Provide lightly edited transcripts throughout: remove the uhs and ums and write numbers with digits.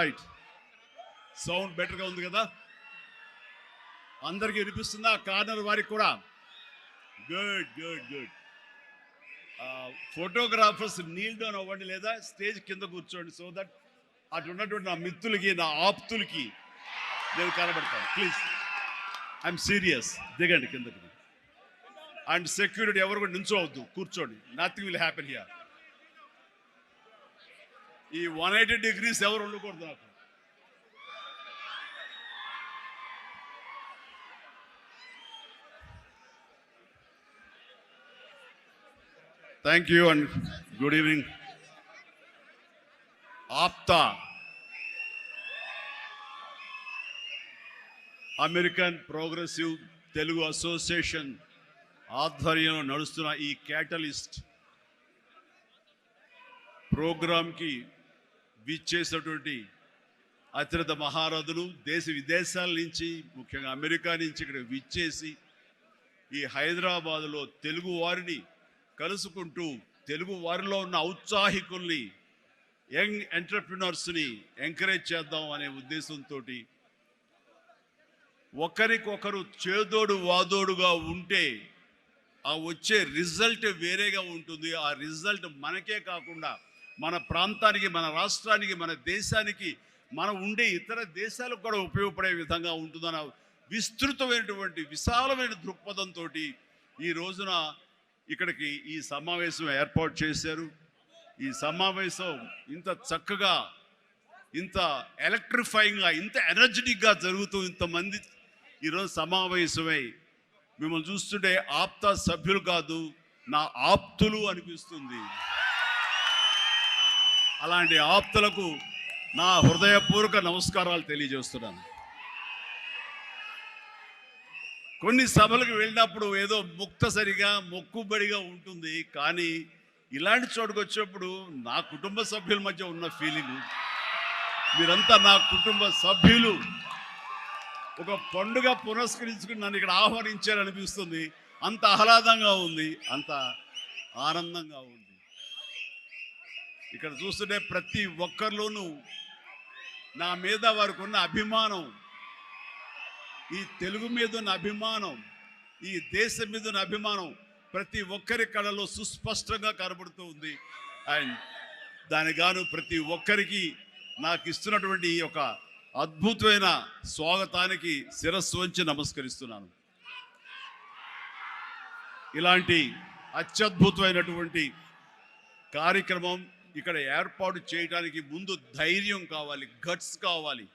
Right. Sound బెటర్గా ఉంది కదా? అందరికీ వినిపిస్తుందా? కార్నర్ వారికి కూడా? Good good good. Photographers Neel down అవ్వండి, లేదా స్టేజ్ కింద కూర్చోండి, సో దట్ అటు ఉన్నటువంటి నా మిత్రులకి, నా ఆప్తులకి నేను కనబడతాను. Please, I'm serious. దిగండి కిందకి. అండ్ సెక్యూరిటీ ఎవరు కూడా నించోవద్దు, కూర్చోండి. Nothing will happen here. ఈ 180 degrees ఎవరు ఉండకూడదు నాకు. Thank you and good evening. APTA, American progressive Telugu association ఆధ్వర్యంలో నడుస్తున్న ఈ క్యాటలిస్ట్ ప్రోగ్రాంకి విచ్చేసినటువంటి అతిరథ మహారథులు దేశ విదేశాల నుంచి, ముఖ్యంగా అమెరికా నుంచి ఇక్కడ విచ్చేసి ఈ హైదరాబాదులో తెలుగు వారిని కలుసుకుంటూ తెలుగు వారిలో ఉన్న ఔత్సాహికుల్ని, యంగ్ ఎంటర్ప్రినర్స్ని ఎంకరేజ్ చేద్దాం అనే ఉద్దేశంతో ఒకరికొకరు చేదోడు వాదోడుగా ఉంటే ఆ వచ్చే రిజల్ట్ వేరేగా ఉంటుంది. ఆ రిజల్ట్ మనకే కాకుండా మన ప్రాంతానికి, మన రాష్ట్రానికి, మన దేశానికి, మనం ఉండే ఇతర దేశాలకు కూడా ఉపయోగపడే విధంగా ఉంటుందన్న విస్తృతమైనటువంటి విశాలమైన దృక్పథంతో ఈ రోజున ఇక్కడికి ఈ సమావేశం ఏర్పాటు చేశారు. ఈ సమావేశం ఇంత చక్కగా, ఇంత ఎలక్ట్రిఫైయింగ్గా, ఇంత ఎనర్జెటిక్గా జరుగుతూ ఇంతమంది ఈరోజు సమావేశమై మిమ్మల్ని చూస్తుంటే ఆప్తా సభ్యులు కాదు, నా ఆప్తులు అనిపిస్తుంది. అలాంటి ఆప్తులకు నా హృదయపూర్వక నమస్కారాలు తెలియజేస్తున్నాను. కొన్ని సభలకు వెళ్ళినప్పుడు ఏదో ముక్తసరిగా, మొక్కుబడిగా ఉంటుంది, కానీ ఇలాంటి చోటుకు వచ్చినప్పుడు నా కుటుంబ సభ్యుల మధ్య ఉన్న ఫీలింగ్, మీరంతా నా కుటుంబ సభ్యులు, ఒక పండుగ పురస్కరించుకుని నన్ను ఇక్కడ ఆహ్వానించారనిపిస్తుంది. అంత ఆహ్లాదంగా ఉంది, అంత ఆనందంగా ఉంది. ఇక్కడ చూస్తుంటే ప్రతి ఒక్కరిలోనూ నా మీద వారికి ఉన్న అభిమానం, ఈ తెలుగు మీద ఉన్న అభిమానం, ఈ దేశం మీద ఉన్న అభిమానం ప్రతి ఒక్కరి కళలో సుస్పష్టంగా కనబడుతూ ఉంది. అండ్ దానికి గాను ప్రతి ఒక్కరికి నాకు ఇస్తున్నటువంటి ఈ యొక్క అద్భుతమైన స్వాగతానికి శిరస్సు వంచి నమస్కరిస్తున్నాను. ఇలాంటి అత్యద్భుతమైనటువంటి కార్యక్రమం ఇక్కడ ఏర్పాటు చేయడానికి ముందు ధైర్యం కావాలి, గట్స్ కావాలి.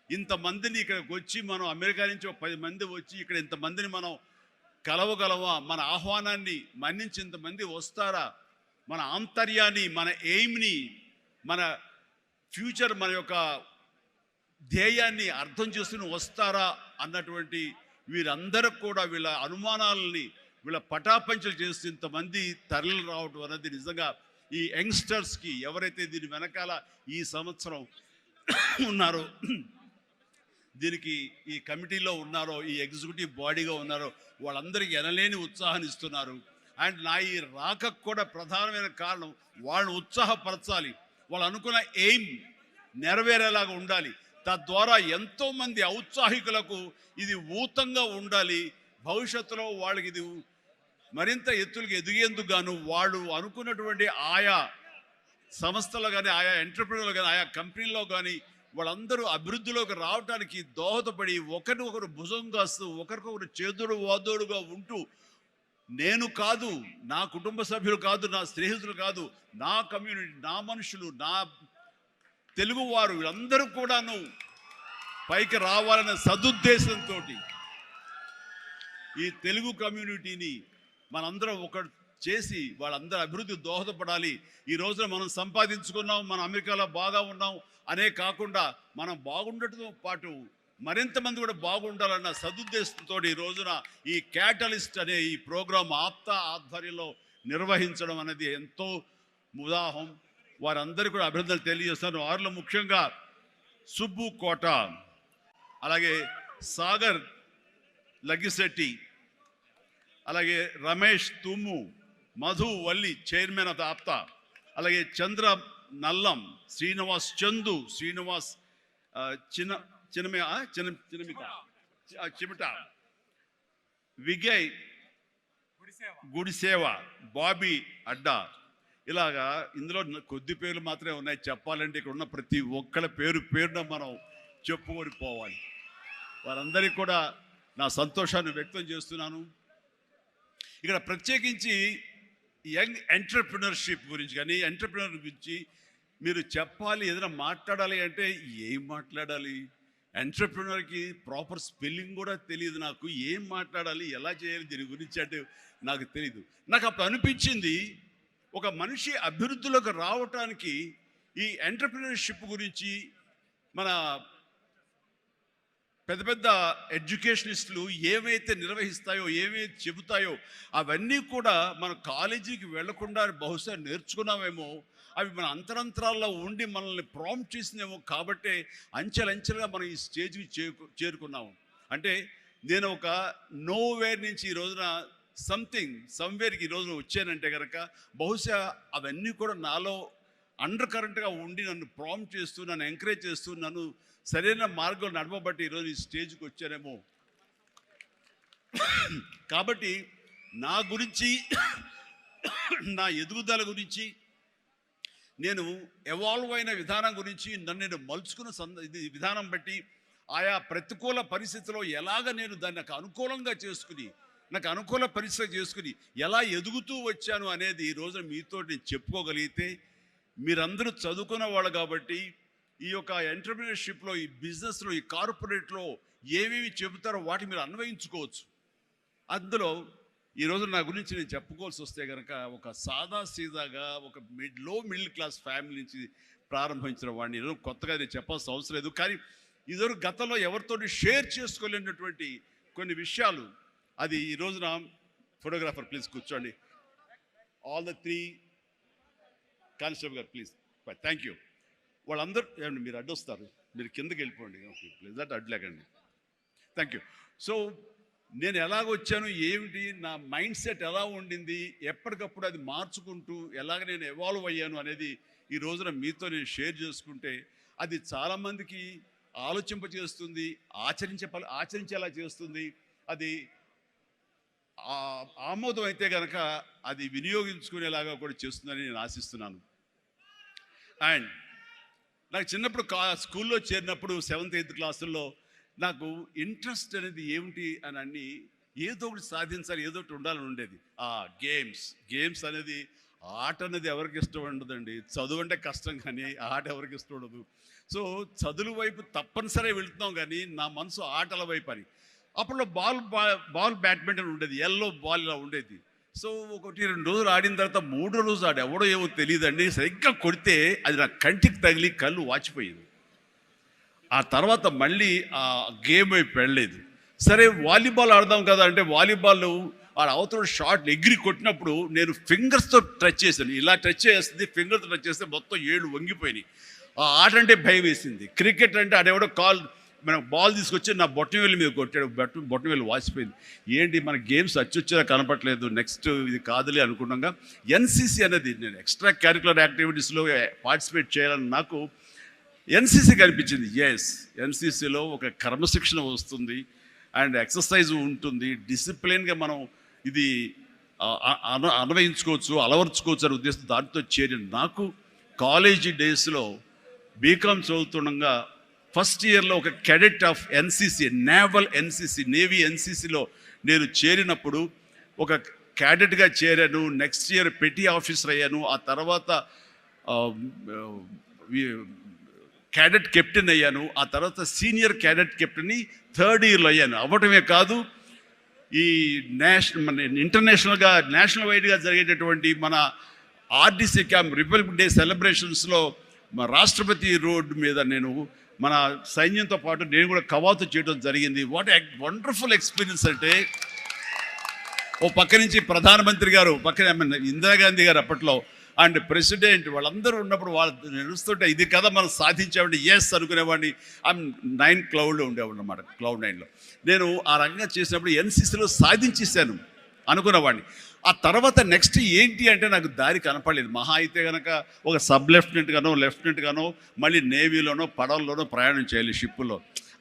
ఇంతమందిని ఇక్కడికి వచ్చి, మనం అమెరికా నుంచి ఒక 10 మంది వచ్చి ఇక్కడ ఇంతమందిని మనం కలవగలవా? మన ఆహ్వానాన్ని మన్నించి ఇంతమంది వస్తారా? మన ఆంతర్యాన్ని, మన ఎయిమ్ని, మన ఫ్యూచర్, మన యొక్క ధ్యేయాన్ని అర్థం చేసుకుని వస్తారా అన్నటువంటి వీరందరూ కూడా వీళ్ళ అనుమానాలని, వీళ్ళ పటాపంచలు చేస్తూ ఇంతమంది తరలి రావడం అనేది నిజంగా ఈ యంగ్స్టర్స్కి, ఎవరైతే దీని వెనకాల ఈ సంవత్సరం ఉన్నారో, దీనికి ఈ కమిటీలో ఉన్నారో, ఈ ఎగ్జిక్యూటివ్ బాడీగా ఉన్నారో, వాళ్ళందరికీ ఎనలేని ఉత్సాహాన్ని ఇస్తున్నారు. అండ్ నా ఈ రాకకు కూడా ప్రధానమైన కారణం వాళ్ళని ఉత్సాహపరచాలి, వాళ్ళు అనుకున్న ఎయిమ్ నెరవేరేలాగా ఉండాలి. తద్వారా ఎంతోమంది ఔత్సాహికులకు ఇది ఊతంగా ఉండాలి. భవిష్యత్తులో వాళ్ళకి ఇది మరింత ఎత్తులకు ఎదిగేందుకు గాను వాళ్ళు అనుకున్నటువంటి ఆయా సంస్థలు కానీ, ఆయా ఎంటర్ప్రినర్లు కానీ, ఆయా కంపెనీల్లో కానీ వాళ్ళందరూ అభివృద్ధిలోకి రావడానికి దోహదపడి ఒకరినొకరు భుజం కాస్తూ, ఒకరికొకరు చేదుడు వాదోడుగా ఉంటూ, నేను కాదు, నా కుటుంబ సభ్యులు కాదు, నా స్నేహితులు కాదు, నా కమ్యూనిటీ, నా మనుషులు, నా తెలుగువారు వీళ్ళందరూ కూడాను పైకి రావాలనే సదుద్దేశంతో ఈ తెలుగు కమ్యూనిటీని మనందరం ఒకటి చేసి వాళ్ళందరూ అభివృద్ధి దోహదపడాలి. ఈ రోజున మనం సంపాదించుకున్నాం, మనం అమెరికాలో బాగా ఉన్నాం అనే కాకుండా మనం బాగుండటంతో పాటు మరింత మంది కూడా బాగుండాలన్న సదుద్దేశంతో ఈ రోజున ఈ క్యాటలిస్ట్ అనే ఈ ప్రోగ్రాం ఆప్తా ఆధ్వర్యంలో నిర్వహించడం అనేది ఎంతో ఉదాహం. వారందరికీ కూడా అభినందనలు తెలియజేస్తాను. వారిలో ముఖ్యంగా సుబ్బు కోట, అలాగే సాగర్ లగ్గిశెట్టి, అలాగే రమేష్ తుమ్ము, మధు వల్లి చైర్మన్ ఆఫ్ ఆప్తా, అలాగే చంద్ర నల్లం, శ్రీనివాస్ చందు, శ్రీనివాస్ చిన్న చిన్నమిత చిమట, విజయ్ గుడిసేవ, బాబీ అడ్డా, ఇలాగా ఇందులో కొద్ది పేర్లు మాత్రమే ఉన్నాయి. చెప్పాలంటే ఇక్కడ ఉన్న ప్రతి ఒక్కళ్ళ పేరున మనం చెప్పుకొని పోవాలి. వారందరికీ కూడా నా సంతోషాన్ని వ్యక్తం చేస్తున్నాను. ఇక్కడ ప్రత్యేకించి యంగ్ ఎంటర్‌ప్రెన్యూర్‌షిప్ గురించి కానీ ఎంటర్‌ప్రెన్యూర్ గురించి మీరు చెప్పాలి, ఏదైనా మాట్లాడాలి అంటే ఏం మాట్లాడాలి? ఎంటర్‌ప్రెన్యూర్‌కి ప్రాపర్ స్పెల్లింగ్ కూడా తెలియదు నాకు. ఏం మాట్లాడాలి, ఎలా చేయాలి దీని గురించి అంటే నాకు తెలియదు. నాకు అప్పుడు అనిపించింది, ఒక మనిషి అభివృద్ధిలోకి రావటానికి ఈ ఎంటర్‌ప్రెన్యూర్‌షిప్ గురించి మన పెద్ద పెద్ద ఎడ్యుకేషనిస్టులు ఏవైతే నిర్వహిస్తాయో, ఏవైతే చెబుతాయో అవన్నీ కూడా మన కాలేజీకి వెళ్లకుండా బహుశా నేర్చుకున్నామేమో. అవి మన అంతరంతరాల్లో ఉండి మనల్ని ప్రాంప్ట్ చేసినేమో. కాబట్టే అంచెలంచెలుగా మనం ఈ స్టేజ్కి చేరుకున్నాము. అంటే నేను ఒక నోవేర్ నుంచి ఈ రోజున సమ్వేర్కి ఈ రోజున వచ్చానంటే కనుక బహుశా అవన్నీ కూడా నాలో అండర్ కరెంట్గా ఉండి నన్ను ప్రాంప్ట్ చేస్తూ, నన్ను ఎంకరేజ్ చేస్తూ, నన్ను సరైన మార్గంలో నడవబట్టి ఈరోజు ఈ స్టేజ్కి వచ్చానేమో. కాబట్టి నా గురించి, నా ఎదుగుదల గురించి, నేను ఎవాల్వ్ అయిన విధానం గురించి, నన్ను నేను మలుచుకున్న విధానం బట్టి, ఆయా ప్రతికూల పరిస్థితిలో ఎలాగ నేను దాన్ని నాకు అనుకూలంగా చేసుకుని, నాకు అనుకూల పరిస్థితి చేసుకుని ఎలా ఎదుగుతూ వచ్చాను అనేది ఈ రోజున మీతో నేను చెప్పుకోగలిగితే, మీరందరూ చదువుకున్న వాళ్ళు కాబట్టి ఈ యొక్క ఎంటర్‌ప్రెన్యూర్‌షిప్లో, ఈ బిజినెస్లో, ఈ కార్పొరేట్లో ఏమేమి చెబుతారో వాటి మీరు అన్వయించుకోవచ్చు. అందులో ఈరోజు నా గురించి నేను చెప్పుకోవాల్సి వస్తే కనుక ఒక సాదాసీదాగా ఒక లో మిడిల్ క్లాస్ ఫ్యామిలీ నుంచి ప్రారంభించిన వాడిని ఈరోజు కొత్తగా నేను చెప్పాల్సిన అవసరం లేదు. కానీ ఇదివరకు గతంలో ఎవరితో షేర్ చేసుకోలేనటువంటి కొన్ని విషయాలు, అది ఈ రోజున ఫోటోగ్రాఫర్ ప్లీజ్ కూర్చోండి. ఆల్ ద 3 కానిస్టేబుల్ గారు ప్లీజ్, థ్యాంక్ యూ. వాళ్ళందరూ ఏమండి మీరు అడ్డొస్తారు, మీరు కిందకి వెళ్ళిపోండి ప్లీజ్, దట్ అడ్లేకండి. Thank you. సో నేను ఎలాగొచ్చాను, ఏమిటి నా మైండ్ సెట్ ఎలా ఉండింది, ఎప్పటికప్పుడు అది మార్చుకుంటూ ఎలాగ నేను ఎవాల్వ్ అయ్యాను అనేది ఈ రోజున మీతో నేను షేర్ చేసుకుంటే అది చాలామందికి ఆలోచింపజేస్తుంది, ఆచరించేలా చేస్తుంది. అది ఆమోదం అయితే కనుక అది వినియోగించుకునేలాగా కూడా చేస్తుందని నేను ఆశిస్తున్నాను. అండ్ నాకు చిన్నప్పుడు స్కూల్లో చేరినప్పుడు 7th 8th క్లాసుల్లో నాకు ఇంట్రెస్ట్ అనేది ఏమిటి అని అన్ని ఏదో ఒకటి సాధించాలి, ఏదో ఒకటి ఉండాలని ఉండేది. గేమ్స్ అనేది, ఆట అనేది ఎవరికి ఇష్టం ఉండదండి. చదువు అంటే కష్టం కానీ ఆట ఎవరికి ఇష్టం ఉండదు. సో చదువు వైపు తప్పనిసరిగా వెళుతున్నాం కానీ నా మనసు ఆటల వైపు అని. అప్పట్లో బాల్ బ్యాడ్మింటన్ ఉండేది, ఎల్లో బాల్ ఇలా ఉండేది. సో 1-2 రోజులు ఆడిన తర్వాత 3వ రోజు ఎవడో ఏమో తెలియదండి, సరిగ్గా కొడితే అది నా కంటికి తగిలి కళ్ళు వాచిపోయింది. ఆ తర్వాత మళ్ళీ ఆ గేమ్ వైపు వెళ్ళలేదు. సరే వాలీబాల్ ఆడదాం కదా అంటే వాలీబాల్ ఆ అవతల షాట్ ఎగిరి కొట్టినప్పుడు నేను ఫింగర్స్తో టచ్ చేశాను. ఇలా టచ్ చేస్తుంది, ఫింగర్తో టచ్ చేస్తే మొత్తం 7 వంగిపోయినాయి. ఆ ఆట అంటే భయం వేసింది. క్రికెట్ అంటే ఆడెవడో మన బాల్ తీసుకొచ్చి నా బొట్టనవేలు మీద కొట్టాడు, బొట్టనవేలు వాసిపోయింది. ఏంటి మన గేమ్స్ అచ్చొచ్చేలా కనపట్లేదు, నెక్స్ట్ ఇది కాదులే అనుకున్నాగా ఎన్సీసీ అనేది, నేను ఎక్స్ట్రా క్యారిక్యులర్ యాక్టివిటీస్లో పార్టిసిపేట్ చేయాలని నాకు ఎన్సీసీ కనిపించింది. ఎన్సీసీలో ఒక క్రమశిక్షణ వస్తుంది అండ్ ఎక్సర్సైజ్ ఉంటుంది, డిసిప్లిన్గా మనం ఇది అన్వయించుకోవచ్చు, అలవర్చుకోవచ్చు అనే ఉద్దేశం దాంతో చేరిన నాకు కాలేజీ డేస్లో బీకామ్ చదువుతుండగా ఫస్ట్ ఇయర్లో ఒక క్యాడెట్ ఆఫ్ ఎన్సీసీ, నేవీ ఎన్సీసీలో నేను చేరినప్పుడు ఒక క్యాడెట్గా చేరాను. నెక్స్ట్ ఇయర్ పెటీ ఆఫీసర్ అయ్యాను. ఆ తర్వాత క్యాడెట్ కెప్టెన్ అయ్యాను. ఆ తర్వాత సీనియర్ క్యాడెట్ కెప్టెన్ని 3rd ఇయర్లో అయ్యాను. అవ్వటమే కాదు, ఈ ఇంటర్నేషనల్గా నేషనల్ వైడ్గా జరిగేటటువంటి మన ఆర్డీసీ క్యాంప్ రిపబ్లిక్ డే సెలబ్రేషన్స్లో మా రాష్ట్రపతి రోడ్డు మీద నేను మన సైన్యంతో పాటు నేను కూడా కవాతు చేయడం జరిగింది. వాట్ వండర్ఫుల్ ఎక్స్పీరియన్స్ అంటే, ఓ పక్క నుంచి ప్రధానమంత్రి గారు, పక్కన ఇందిరాగాంధీ గారు అప్పట్లో అండ్ ప్రెసిడెంట్ వాళ్ళందరూ ఉన్నప్పుడు వాళ్ళు నడుస్తుంటే ఇది కదా మనం సాధించామంటే ఎస్ అనుకునేవాడిని. 9 క్లౌడ్లో ఉండేవాడు అన్నమాట, క్లౌడ్ 9లో నేను ఆ రకంగా చేసినప్పుడు ఎన్సీసీలో సాధించేసాను అనుకునేవాడిని. ఆ తర్వాత నెక్స్ట్ ఏంటి అంటే నాకు దారి కనపడలేదు. మహా అయితే కనుక ఒక సబ్ లెఫ్టినెంట్ గానో మళ్ళీ నేవీలోనో పడవల్లోనో ప్రయాణం చేయాలి, షిప్పులో.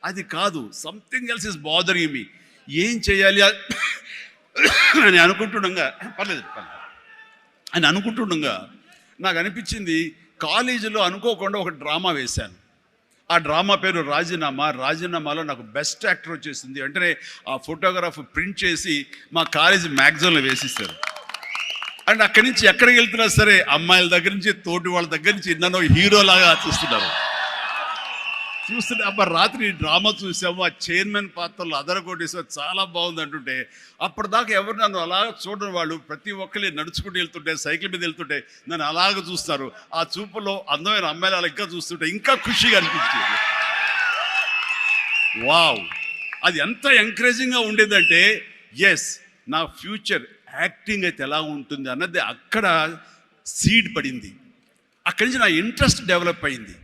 అది కాదు, something else is bothering me. ఏం చేయాలి అని అనుకుంటుండగా నాకు అనిపించింది, కాలేజీలో అనుకోకుండా ఒక డ్రామా వేశాను. ఆ డ్రామా పేరు రాజీనామాలో నాకు బెస్ట్ యాక్టర్ వచ్చేసింది. వెంటనే ఆ ఫోటోగ్రాఫ్ ప్రింట్ చేసి మా కాలేజీ మ్యాగజైన్లో వేసిస్తారు. అండ్ అక్కడి నుంచి ఎక్కడికి వెళ్తున్నా సరే అమ్మాయిల దగ్గర నుంచి తోటి వాళ్ళ దగ్గర నుంచి నన్ను హీరోలాగా చూస్తుంటే అబ్బా రాత్రి డ్రామా చూసాము, ఆ చైర్మన్ పాత్రలో అదరగొట్టేసాము, చాలా బాగుంది అంటుంటే అప్పటిదాకా ఎవరు నన్ను అలా చూడని వాళ్ళు ప్రతి ఒక్కరి నడుచుకుంటూ వెళ్తుంటే, సైకిల్ మీద వెళ్తుంటే నన్ను అలాగ చూస్తారు. ఆ చూపులో అందమైన అమ్మాయిలు అలా ఇంకా చూస్తుంటే ఇంకా ఖుషిగా అనిపించేది. వావ్, అది ఎంత ఎంకరేజింగ్గా ఉండేదంటే ఎస్, నా ఫ్యూచర్ యాక్టింగ్ అయితే ఎలా ఉంటుంది అన్నది అక్కడ సీడ్ పడింది. అక్కడి నుంచి నా ఇంట్రెస్ట్ డెవలప్ అయింది.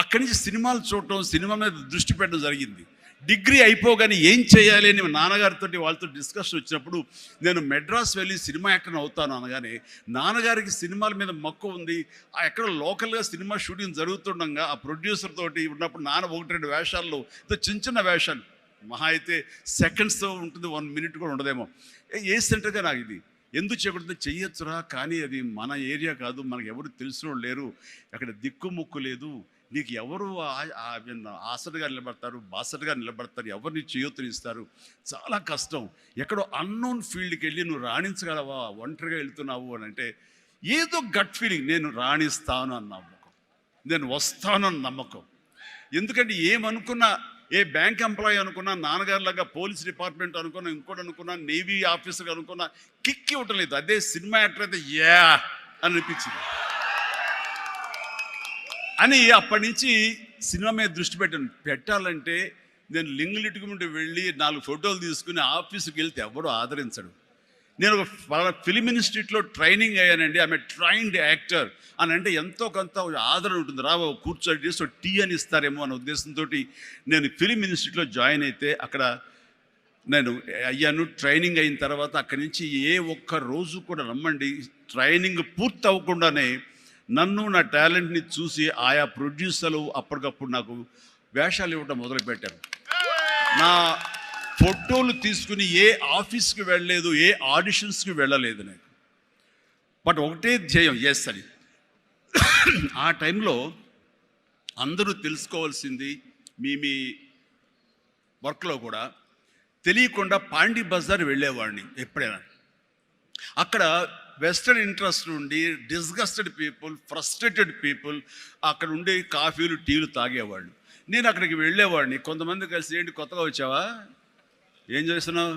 అక్కడి నుంచి సినిమాలు చూడటం, సినిమా మీద దృష్టి పెట్టడం జరిగింది. డిగ్రీ అయిపోగానే ఏం చేయాలి అని నాన్నగారితో వాళ్ళతో డిస్కషన్ వచ్చినప్పుడు నేను మెడ్రాస్ వెళ్ళి సినిమా యాక్టర్ అవుతాను అనగానే నాన్నగారికి సినిమాల మీద మక్కువ ఉంది. ఎక్కడ లోకల్గా సినిమా షూటింగ్ జరుగుతుండగా ఆ ప్రొడ్యూసర్ తోటి ఉన్నప్పుడు నాన్న 1-2 వేషాల్లో చిన్న వేషాలు, మహా అయితే సెకండ్స్ ఉంటుంది, 1 minute కూడా ఉండదేమో. ఏ సెంటర్గా నాకు ఇది ఎందుకు చేయకూడదు, చెయ్యొచ్చురా, కానీ అది మన ఏరియా కాదు, మనకు ఎవరు తెలిసిన లేరు, అక్కడ దిక్కుముక్కు లేదు, నీకు ఎవరు ఆసటగా నిలబడతారు, బాసటగా నిలబడతారు, ఎవరిని చేయూతనిస్తారు, చాలా కష్టం, ఎక్కడో అన్నోన్ ఫీల్డ్కి వెళ్ళి నువ్వు రాణించగలవా, ఒంటరిగా వెళ్తున్నావు అని అంటే ఏదో గట్ ఫీలింగ్, నేను రాణిస్తాను అన్న నమ్మకం, నేను వస్తాను అన్న నమ్మకం. ఎందుకంటే ఏమనుకున్నా, ఏ బ్యాంక్ ఎంప్లాయీ అనుకున్నా, నాన్నగారిలాగా పోలీస్ డిపార్ట్మెంట్ అనుకున్నా, ఇంకోటి అనుకున్నా, నేవీ ఆఫీసర్ అనుకున్నా కిక్ ఇవ్వటం లేదు. అదే సినిమా యాక్టర్ అయితే యా అని అనిపించింది అని అప్పటి నుంచి సినిమా మీద దృష్టి పెట్టాలంటే నేను లింగులిటుకు ముందు వెళ్ళి 4 ఫోటోలు తీసుకుని ఆఫీసుకి వెళ్తే ఎవడో ఆదరించడు. నేను ఒక ఫిలిం ఇన్స్టిట్యూట్లో ట్రైనింగ్ అయ్యానండి, ఆమె ట్రైన్డ్ యాక్టర్ అని అంటే ఎంతో కొంత ఆదరణ ఉంటుంది. కూర్చొని చేసి టీ అని ఇస్తారేమో అనే ఉద్దేశంతో నేను ఫిలిం ఇన్స్టిట్యూట్లో జాయిన్ అయితే అక్కడ నేను అయ్యాను. ట్రైనింగ్ అయిన తర్వాత అక్కడి నుంచి ఏ ఒక్క రోజు కూడా నమ్మండి, ట్రైనింగ్ పూర్తి అవ్వకుండానే నన్ను నా టాలెంట్ని చూసి ఆయా ప్రొడ్యూసర్లు అప్పటికప్పుడు నాకు వేషాలు ఇవ్వడం మొదలుపెట్టారు. నా ఫోటోలు తీసుకుని ఏ ఆఫీస్కి వెళ్ళలేదు, ఏ ఆడిషన్స్కి వెళ్ళలేదు నాకు. బట్ ఒకటే ధ్యేయం, ఎస్ అని. ఆ టైంలో అందరూ తెలుసుకోవాల్సింది, మీ వర్క్లో కూడా తెలియకుండా పాండి బజార్ వెళ్ళేవాడిని ఎప్పుడైనా. అక్కడ వెస్టర్న్ ఇంట్రెస్ట్ నుండి డిస్గస్టెడ్ పీపుల్, ఫ్రస్ట్రేటెడ్ పీపుల్ అక్కడ ఉండే కాఫీలు టీలు తాగేవాళ్ళు. నేను అక్కడికి వెళ్ళేవాడిని. కొంతమంది కలిసి, ఏంటి కొత్తగా వచ్చావా, ఏం చేస్తున్నావు,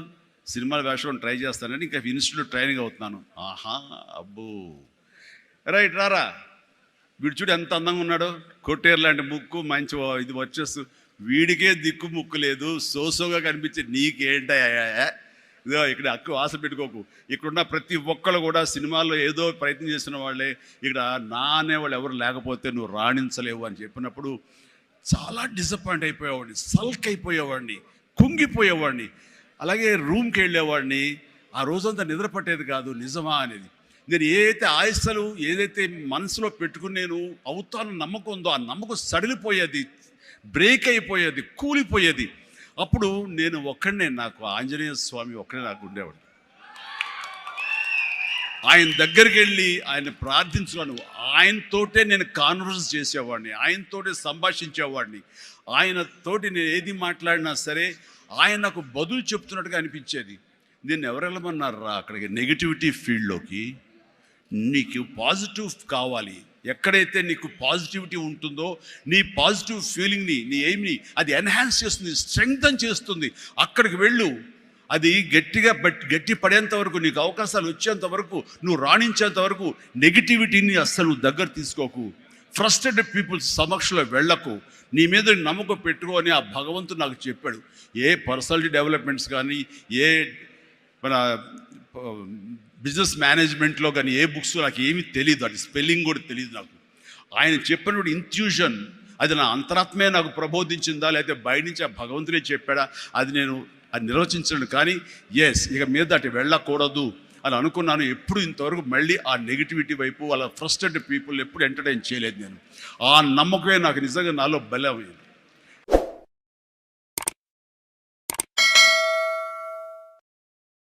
సినిమాల వేషం ట్రై చేస్తానని, ఇంకా ఇన్స్టిట్యూట్లో ట్రైనింగ్ అవుతున్నాను. ఆహా, అబ్బో, రైట్ రారా, వీడు చూడు ఎంత అందంగా ఉన్నాడో, కొట్టేరు లాంటి ముక్కు, మంచి ఇది వచ్చేస్తూ, వీడికే దిక్కు ముక్కు లేదు, సోసోగా కనిపించే నీకేంటయ్యా, ఇదో ఇక్కడ అక్కు ఆశ పెట్టుకోకు, ఇక్కడున్న ప్రతి ఒక్కరు కూడా సినిమాల్లో ఏదో ప్రయత్నం చేసిన వాళ్ళే, ఇక్కడ నా అనేవాళ్ళు ఎవరు లేకపోతే నువ్వు రాణించలేవు అని చెప్పినప్పుడు చాలా డిసప్పాయింట్ అయిపోయేవాడిని, సల్క్ అయిపోయేవాడిని, కుంగిపోయేవాడిని. అలాగే రూమ్కి వెళ్ళేవాడిని. ఆ రోజంతా నిద్ర పట్టేది కాదు, నిజమా అనేది. నేను ఏదైతే ఆశలు, ఏదైతే మనసులో పెట్టుకుని నేను అవుతాను నమ్మకం ఉందో, ఆ నమ్మకం సడిలిపోయేది, బ్రేక్ అయిపోయేది, కూలిపోయేది. అప్పుడు నేను ఒక్కడనే, నాకు ఆంజనేయ స్వామి ఒక్కడే నాకు ఉండేవాడు. ఆయన దగ్గరికి వెళ్ళి ఆయన ప్రార్థించున్నాను, ఆయనతోటే నేను కాన్వర్స్ చేసేవాడిని, ఆయనతోటే సంభాషించేవాడిని. ఆయనతోటి నేను ఏది మాట్లాడినా సరే ఆయన నాకు బదులు చెప్తున్నట్టుగా అనిపించేది. నేను ఎవరు వెళ్ళమన్నారా అక్కడికి, నెగిటివిటీ ఫీల్డ్లోకి? నీకు పాజిటివ్ కావాలి. ఎక్కడైతే నీకు పాజిటివిటీ ఉంటుందో, నీ పాజిటివ్ ఫీలింగ్ని, నీ ఎయిమ్ని అది ఎన్హాన్స్ చేస్తుంది, స్ట్రెంగ్తన్ చేస్తుంది. అక్కడికి వెళ్ళు. అది గట్టి పడేంత వరకు, నీకు అవకాశాలు వచ్చేంత వరకు, నువ్వు రాణించేంత వరకు నెగిటివిటీని అస్సలు దగ్గర తీసుకోకు. ఫ్రస్ట్రేటెడ్ పీపుల్స్ సమక్షంలో వెళ్ళకు. నీ మీద నమ్మకం పెట్టుకో అని ఆ భగవంతుడు నాకు చెప్పాడు. ఏ పర్సనాలిటీ డెవలప్మెంట్స్ కానీ, ఏ మన బిజినెస్ మేనేజ్మెంట్లో కానీ ఏ బుక్స్ నాకు ఏమీ తెలియదు, అది స్పెల్లింగ్ కూడా తెలియదు నాకు. ఆయన చెప్పినప్పుడు ఇంట్యూషన్, అది నా అంతరాత్మే నాకు ప్రబోధించిందా, లేకపోతే బయట నుంచి ఆ భగవంతుడే చెప్పాడా, అది నేను నిర్వచించను. కానీ ఎస్, ఇక మీద అటు వెళ్ళకూడదు అని అనుకున్నాను. ఎప్పుడు ఇంతవరకు మళ్ళీ ఆ నెగిటివిటీ వైపు వాళ్ళ ఫ్రస్ట్రేటెడ్ పీపుల్ ఎప్పుడు ఎంటర్టైన్ చేయలేదు నేను. ఆ నమ్మకమే నాకు నిజంగా నాలో బలమైంది.